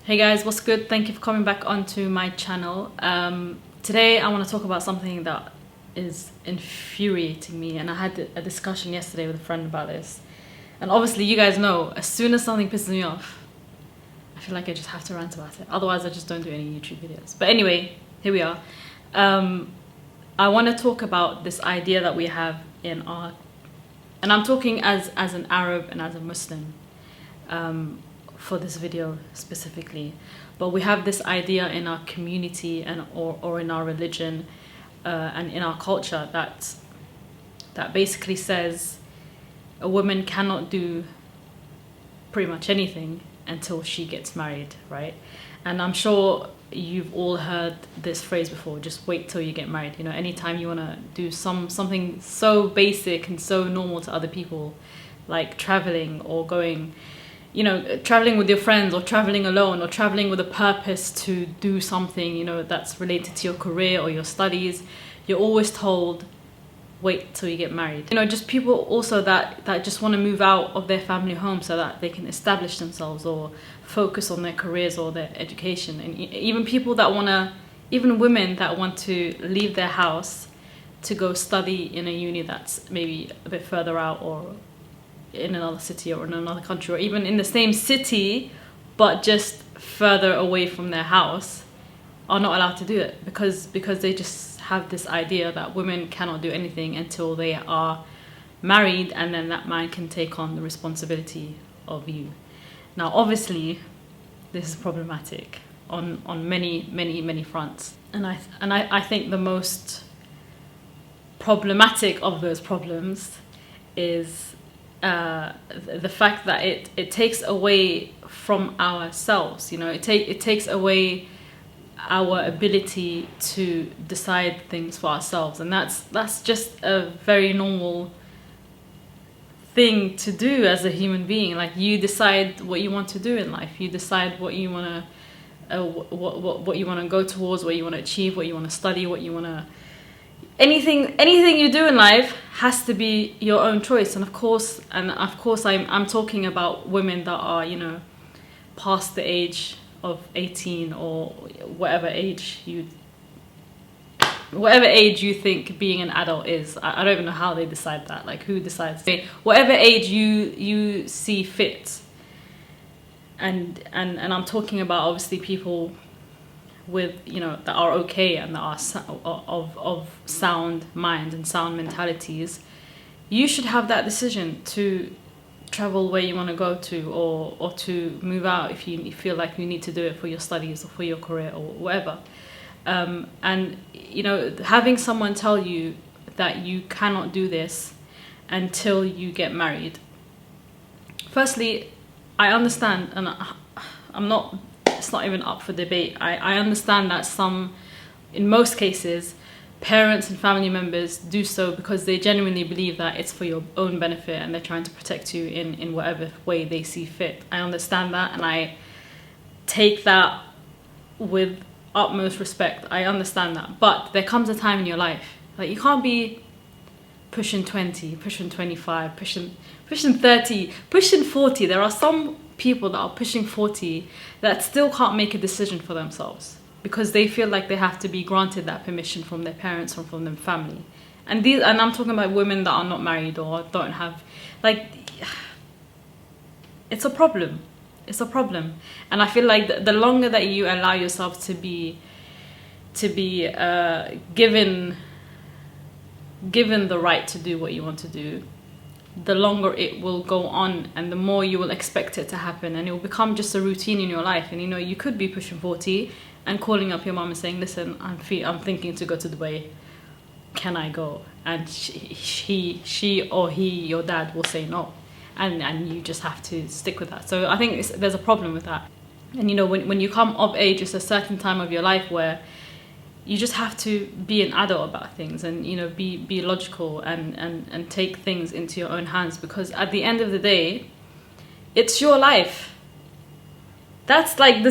Hey guys, what's good? Thank you for coming back onto my channel. Today I want to talk about something that is infuriating me, and I had a discussion yesterday with a friend about this. And obviously you guys know, as soon as something pisses me off, I feel like I just have to rant about it. Otherwise I just don't do any YouTube videos. But anyway, here we are. I want to talk about this idea that we have in our, and I'm talking as an Arab and as a Muslim, for this video specifically, but we have this idea in our community and or in our religion and in our culture that basically says a woman cannot do pretty much anything until she gets married, right? And I'm sure you've all heard this phrase before, just wait till you get married. You know, anytime you want to do something so basic and so normal to other people, like traveling or going, you know, traveling with your friends or traveling alone or traveling with a purpose to do something, you know, that's related to your career or your studies, you're always told, wait till you get married. You know, just people also that just want to move out of their family home so that they can establish themselves or focus on their careers or their education. And even people that want to, even women that want to leave their house to go study in a uni that's maybe a bit further out or in another city or in another country, or even in the same city but just further away from their house, are not allowed to do it because they just have this idea that women cannot do anything until they are married, and then that man can take on the responsibility of you. Now obviously this is problematic on many fronts, and I think the most problematic of those problems is the fact that it takes away from ourselves. You know, it takes away our ability to decide things for ourselves, and that's just a very normal thing to do as a human being. Like, you decide what you want to do in life, you decide what you want to what you want to go towards, what you want to achieve, what you want to study, what you want to, anything you do in life has to be your own choice. And of course I'm talking about women that are, you know, past the age of 18 or whatever age you think being an adult is. I don't even know how they decide that, like who decides. Whatever age you see fit. And I'm talking about obviously people with, you know, that are okay and that are of sound minds and sound mentalities. You should have that decision to travel where you want to go to, or to move out if you feel like you need to do it for your studies or for your career or whatever. And you know, having someone tell you that you cannot do this until you get married, firstly, I understand, and it's not even up for debate. I understand that in most cases, parents and family members do so because they genuinely believe that it's for your own benefit and they're trying to protect you in whatever way they see fit. I understand that, and I take that with utmost respect. I understand that. But there comes a time in your life, like, you can't be pushing 20, pushing 25, pushing 30, pushing 40. There are some people that are pushing 40 that still can't make a decision for themselves because they feel like they have to be granted that permission from their parents or from their family. And I'm talking about women that are not married or don't have, like, it's a problem. It's a problem. And I feel like the longer that you allow yourself to be given the right to do what you want to do, the longer it will go on, and the more you will expect it to happen, and it will become just a routine in your life. And you know, you could be pushing 40 and calling up your mom and saying, listen, I'm thinking to go to Dubai, can I go? And she or he, your dad, will say no, and you just have to stick with that. So I think there's a problem with that. And you know, when you come of age, it's a certain time of your life where you just have to be an adult about things, and you know, be logical and take things into your own hands, because at the end of the day, it's your life. That's like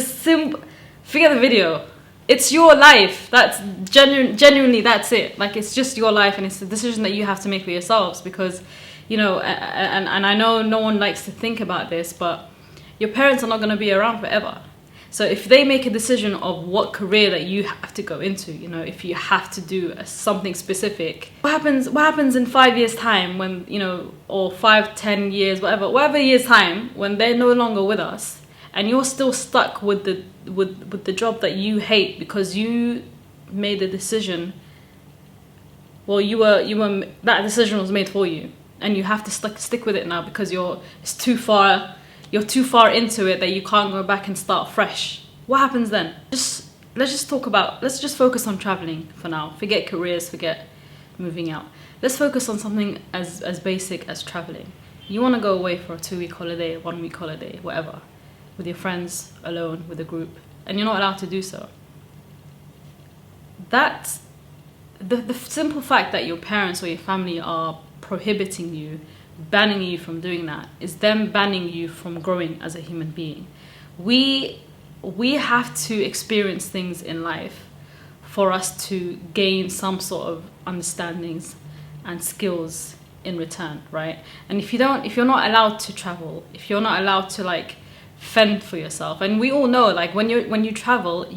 forget the video. It's your life. That's genuinely, that's it. Like, it's just your life, and it's a decision that you have to make for yourselves. Because, you know, and I know no one likes to think about this, but your parents are not going to be around forever. So if they make a decision of what career that you have to go into, you know, if you have to do something specific, what happens in 5 years time when, you know, or 5-10 years, whatever years time, when they're no longer with us and you're still stuck with the job that you hate because you made the decision. Well, you were that decision was made for you, and you have to stick with it now because you're too far into it that you can't go back and start fresh. What happens then? Let's just focus on traveling for now. Forget careers, forget moving out. Let's focus on something as basic as traveling. You want to go away for a 2-week holiday, a 1-week holiday, whatever, with your friends, alone, with a group, and you're not allowed to do so. That's the simple fact that your parents or your family are prohibiting you, banning you from doing that, is them banning you from growing as a human being. We have to experience things in life for us to gain some sort of understandings and skills in return, right? And if you're not allowed to travel, if you're not allowed to like fend for yourself, and we all know like when you travel,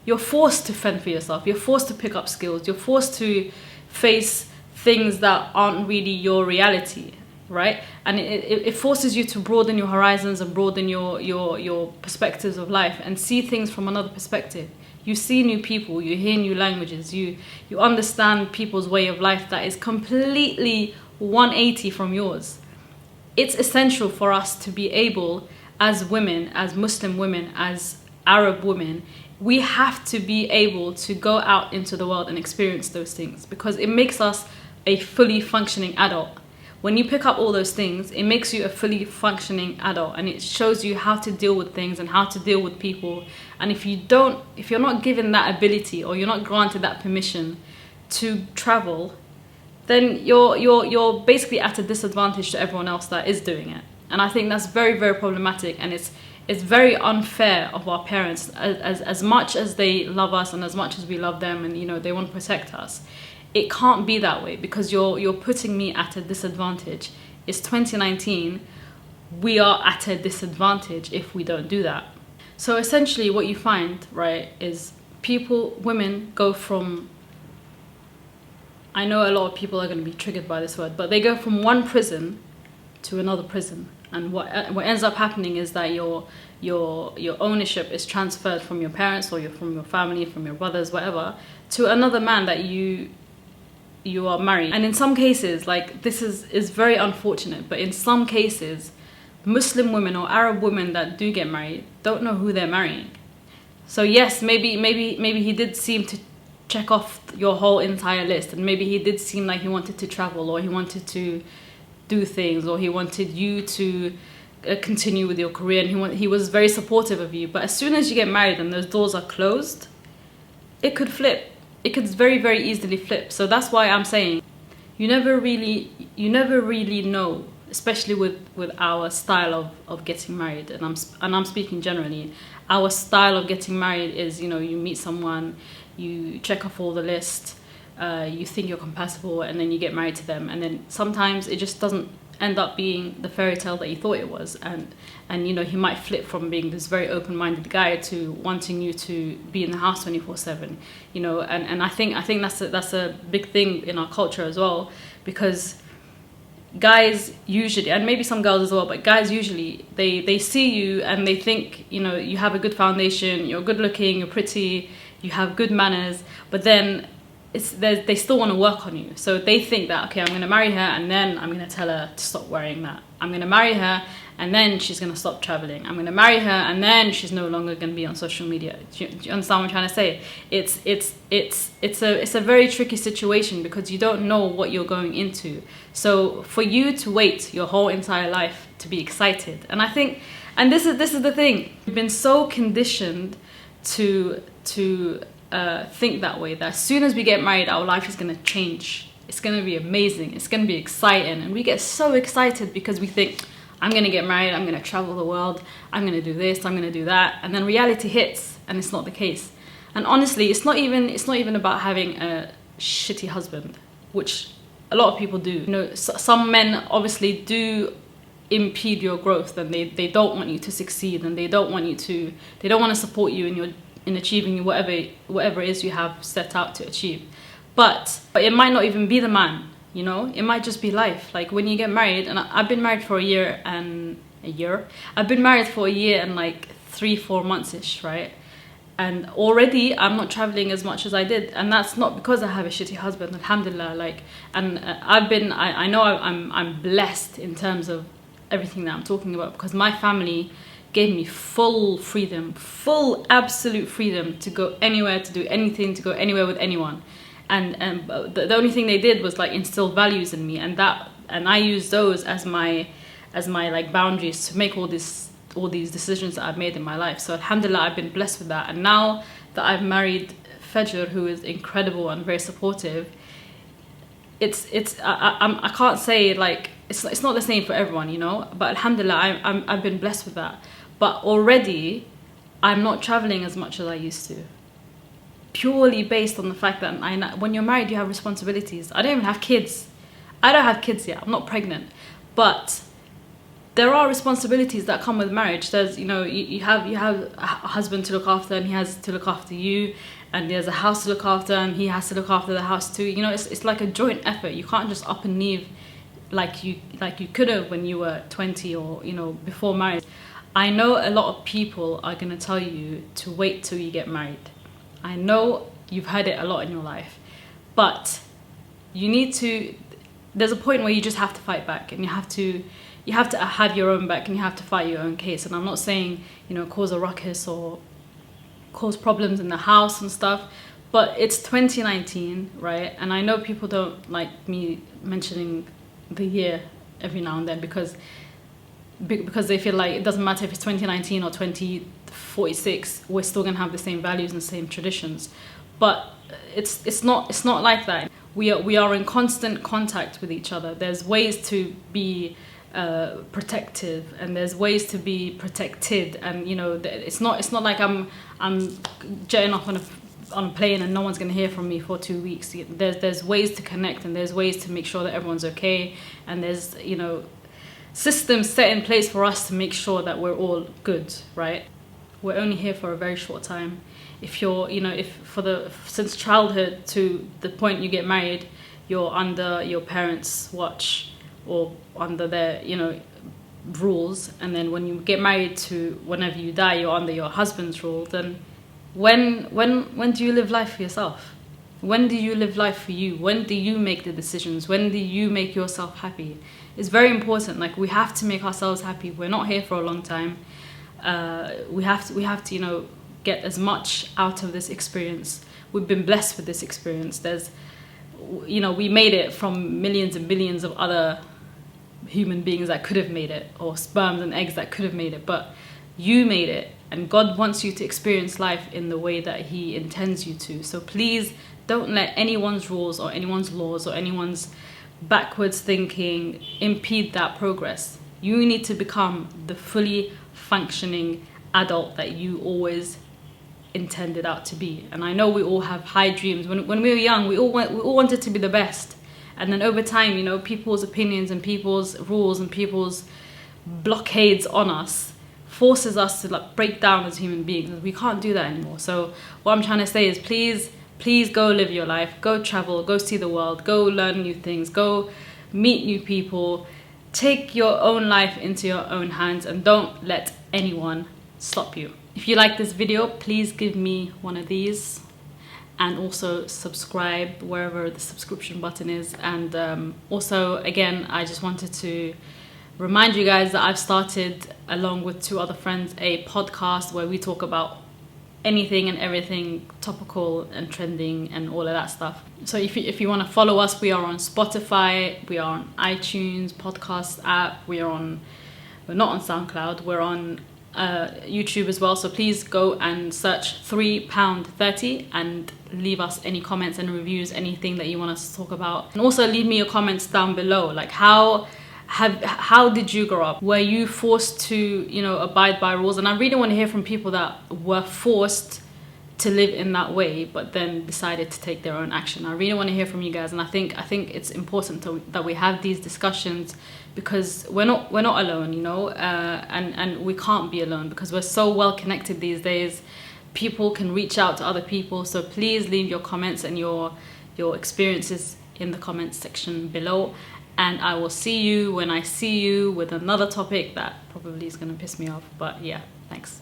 you're forced to fend for yourself. You're forced to pick up skills. You're forced to face things that aren't really your reality, right? And it forces you to broaden your horizons and broaden your perspectives of life and see things from another perspective. You see new people, you hear new languages, you understand people's way of life that is completely 180 from yours. It's essential for us to be able, as women, as Muslim women, as Arab women, we have to be able to go out into the world and experience those things because it makes us a fully functioning adult. When you pick up all those things, it makes you a fully functioning adult, and it shows you how to deal with things and how to deal with people. And if you're not given that ability or you're not granted that permission to travel, then you're basically at a disadvantage to everyone else that is doing it. And I think that's very, very problematic, and it's very unfair of our parents, as much as they love us and as much as we love them, and you know they want to protect us. It can't be that way because you're putting me at a disadvantage. It's 2019. We are at a disadvantage if we don't do that. So essentially what you find, right, is women go from, I know a lot of people are going to be triggered by this word, but they go from one prison to another prison. And what ends up happening is that your ownership is transferred from your parents or from your family, from your brothers, whatever, to another man that you are married. And in some cases, like this is very unfortunate, but in some cases, Muslim women or Arab women that do get married don't know who they're marrying. So yes, maybe he did seem to check off your whole entire list, and maybe he did seem like he wanted to travel, or he wanted to do things, or he wanted you to continue with your career, and he was very supportive of you. But as soon as you get married and those doors are closed, it could flip. It could very, very easily flip. So that's why I'm saying you never really know, especially with our style of getting married, and I'm speaking generally. Our style of getting married is, you know, you meet someone, you check off all the list, you think you're compatible, and then you get married to them, and then sometimes it just doesn't end up being the fairy tale that you thought it was, and you know, he might flip from being this very open-minded guy to wanting you to be in the house 24/7, you know, and I think that's a big thing in our culture as well, because guys usually, and maybe some girls as well, but guys usually, they see you and they think, you know, you have a good foundation, you're good looking, you're pretty, you have good manners, but then they still want to work on you. So they think that, okay, I'm going to marry her and then I'm going to tell her to stop wearing that. I'm going to marry her and then she's going to stop traveling. I'm going to marry her and then she's no longer going to be on social media. Do you understand what I'm trying to say? It's a very tricky situation because you don't know what you're going into. So for you to wait your whole entire life to be excited, and I think, and this is the thing, we've been so conditioned to think that way, that as soon as we get married, our life is going to change. It's going to be amazing. It's going to be exciting. And we get so excited because we think, I'm going to get married, I'm going to travel the world, I'm going to do this, I'm going to do that. And then reality hits and it's not the case. And honestly, it's not even about having a shitty husband, which a lot of people do. You know, some men obviously do impede your growth, then they don't want you to succeed, and they don't want to support you in achieving whatever it is you have set out to achieve. But it might not even be the man, you know, it might just be life. Like when you get married, and I've been married for a year. I've been married for a year and like 3-4 months-ish, right? And already I'm not traveling as much as I did, and that's not because I have a shitty husband, alhamdulillah. Like, and I know I'm blessed in terms of everything that I'm talking about, because my family gave me full freedom, full absolute freedom to go anywhere, to do anything, to go anywhere with anyone. And the only thing they did was like instill values in me, and I used those as my like boundaries to make all these decisions that I've made in my life. So alhamdulillah, I've been blessed with that. And now that I've married Fajr, who is incredible and very supportive, I can't say like it's not the same for everyone, you know, but alhamdulillah, I've been blessed with that. But already I'm not traveling as much as I used to, purely based on the fact that when you're married, you have responsibilities. I don't even have kids. I don't have kids yet. I'm not pregnant. But there are responsibilities that come with marriage. There's, you know, you have a husband to look after, and he has to look after you, and there's a house to look after, and he has to look after the house too. You know, it's like a joint effort. You can't just up and leave like you could have when you were 20 or, you know, before marriage. I know a lot of people are going to tell you to wait till you get married. I know you've heard it a lot in your life, but there's a point where you just have to fight back, and you have to have your own back, and you have to fight your own case. And I'm not saying, you know, cause a ruckus or cause problems in the house and stuff, but it's 2019, right? And I know people don't like me mentioning the year every now and then because they feel like it doesn't matter if it's 2019 or 2046, we're still gonna have the same values and same traditions. But it's not like that. We are in constant contact with each other. There's ways to be protective, and there's ways to be protected, and you know, it's not like I'm jetting off on a plane and no one's going to hear from me for 2 weeks. There's ways to connect, and there's ways to make sure that everyone's okay, and there's, you know, systems set in place for us to make sure that we're all good, right? We're only here for a very short time. If you're, you know, since childhood to the point you get married, you're under your parents' watch or under their, you know, rules, and then when you get married to whenever you die, you're under your husband's rule. Then when do you live life for yourself? When do you live life for you? When do you make the decisions? When do you make yourself happy? It's very important. Like, we have to make ourselves happy. We're not here for a long time. We have to, you know, get as much out of this experience. We've been blessed with this experience. There's, you know, we made it from millions and billions of other human beings that could have made it, or sperms and eggs that could have made it, but you made it, and God wants you to experience life in the way that He intends you to. So please don't let anyone's rules or anyone's laws or anyone's backwards thinking impede that progress. You need to become the fully functioning adult that you always intended out to be. And I know we all have high dreams. When we were young, we all wanted to be the best. And then over time, you know, people's opinions and people's rules and people's blockades on us forces us to like break down as human beings. We can't do that anymore. So what I'm trying to say is, please go live your life, go travel, go see the world, go learn new things, go meet new people, take your own life into your own hands, and don't let anyone stop you. If you like this video, please give me one of these, and also subscribe wherever the subscription button is. And also, again, I just wanted to remind you guys that I've started, along with 2 other friends, a podcast where we talk about anything and everything topical and trending and all of that stuff. So if you want to follow us, we are on Spotify, we are on iTunes podcast app, we're not on SoundCloud, we're on YouTube as well. So please go and search £3.30 and leave us any comments and reviews, anything that you want us to talk about. And also leave me your comments down below, like how did you grow up? Were you forced to, you know, abide by rules? And I really want to hear from people that were forced to live in that way but then decided to take their own action. I really want to hear from you guys, and I think it's important that we have these discussions because we're not alone, you know, and we can't be alone because we're so well connected these days. People can reach out to other people, so please leave your comments and your experiences in the comments section below, and I will see you when I see you with another topic that probably is going to piss me off, but yeah, thanks.